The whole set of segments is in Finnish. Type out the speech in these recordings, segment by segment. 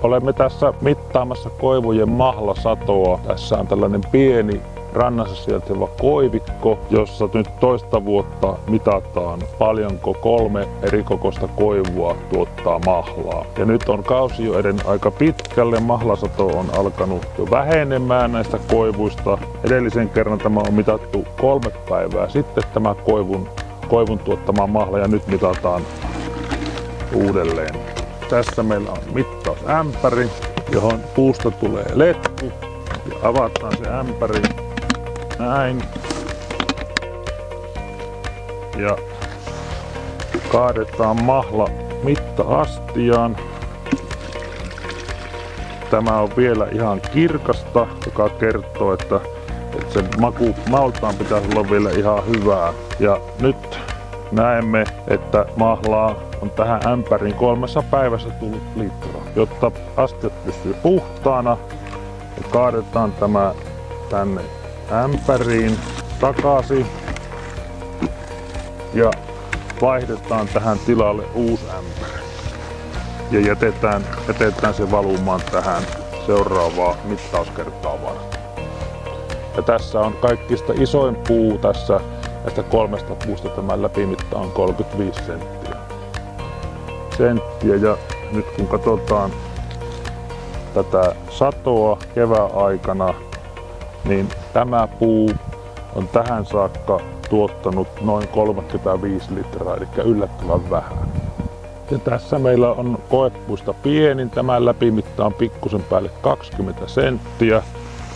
Olemme tässä mittaamassa koivujen mahlasatoa. Tässä on tällainen pieni rannassa sijaitseva koivikko, jossa nyt toista vuotta mitataan paljonko 3 eri kokoista koivua tuottaa mahlaa. Ja nyt on kausi jo edennyt aika pitkälle. Mahlasato on alkanut jo vähenemään näistä koivuista. Edellisen kerran tämä on mitattu 3 päivää sitten tämä koivun tuottama mahla ja nyt mitataan uudelleen. Tässä meillä on mittausämpäri, johon puusta tulee letku ja avataan se ämpäri näin ja kaadetaan mahla mitta-astiaan. Tämä on vielä ihan kirkasta, joka kertoo, että sen maultaan pitäisi olla vielä ihan hyvää. Ja nyt näemme, että mahlaa on tähän ämpäriin 3 päivässä tullut litraa. Jotta astiat pysyy puhtaana, ja kaadetaan tämä tänne ämpäriin takaisin ja vaihdetaan tähän tilalle uusi ämpäri. Ja jätetään se valumaan tähän seuraavaa mittauskertaa varten. Ja tässä on kaikista isoin puu tässä. Näistä 3 puusta tämä läpimitta on 35 senttiä. Ja nyt kun katsotaan tätä satoa kevään aikana, niin tämä puu on tähän saakka tuottanut noin 35 litraa, eli yllättävän vähän. Ja tässä meillä on koepuista pienin, tämän läpimitta on pikkusen päälle 20 senttiä.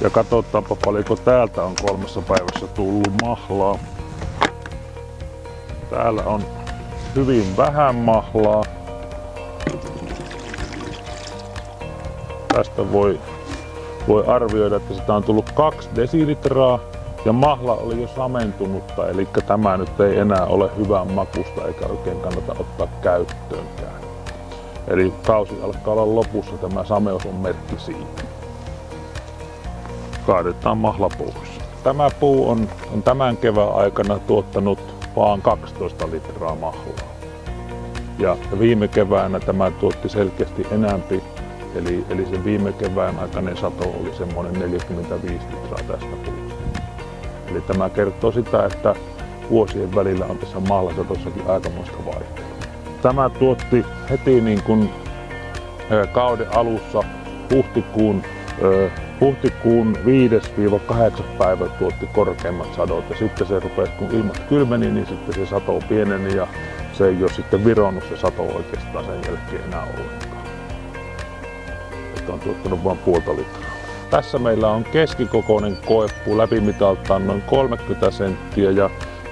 Ja katsotaanpa paljonko täältä on 3 päivässä tullut mahlaa. Täällä on hyvin vähän mahlaa. Tästä voi arvioida, että sitä on tullut 2 desilitraa ja mahla oli jo samentunutta, eli tämä nyt ei enää ole hyvän makusta eikä oikein kannata ottaa käyttöönkään. Eli kausi alkaa olla lopussa, tämä sameus on merkki siitä. Kaadetaan mahla pois. Tämä puu on tämän kevään aikana tuottanut vaan 12 litraa mahlaa. Ja viime keväänä tämä tuotti selkeästi enämpi, eli sen viime kevään aikainen sato oli semmoinen 45 litraa tästä puusta. Eli tämä kertoo sitä, että vuosien välillä on tässä mahlasatossakin aikamoista vaihtelua. Tämä tuotti heti niin kuin kauden alussa huhtikuun 5-8 päivä tuotti korkeimmat sadot ja sitten se rupesi, kun ilmat kylmeni, niin sitten se sato pieneni ja se ei ole sitten vironnut se sato oikeastaan sen jälkeen enää ollenkaan. Että on tuottanut vain 0,5 litraa. Tässä meillä on keskikokoinen koepuu, läpimitaltaan noin 30 senttiä ja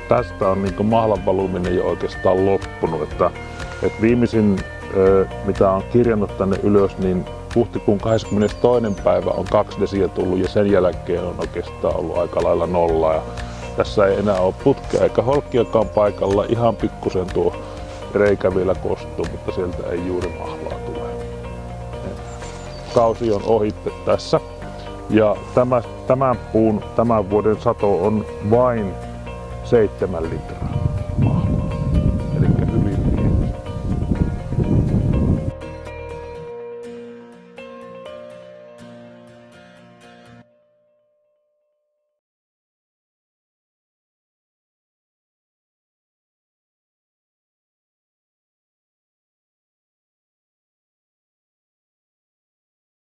tästä on niin mahlan valuminen jo oikeastaan loppunut. Että viimeisin mitä on kirjannut tänne ylös, niin huhtikuun 22. päivä on 2 desiä tullut ja sen jälkeen on oikeastaan ollut aika lailla nolla. Ja tässä ei enää ole putkea eikä holkkiakaan paikalla, ihan pikkusen tuo reikä vielä kostuu, mutta sieltä ei juuri mahlaa tule. Kausi on ohitte tässä ja tämän puun tämän vuoden sato on vain 7 litraa.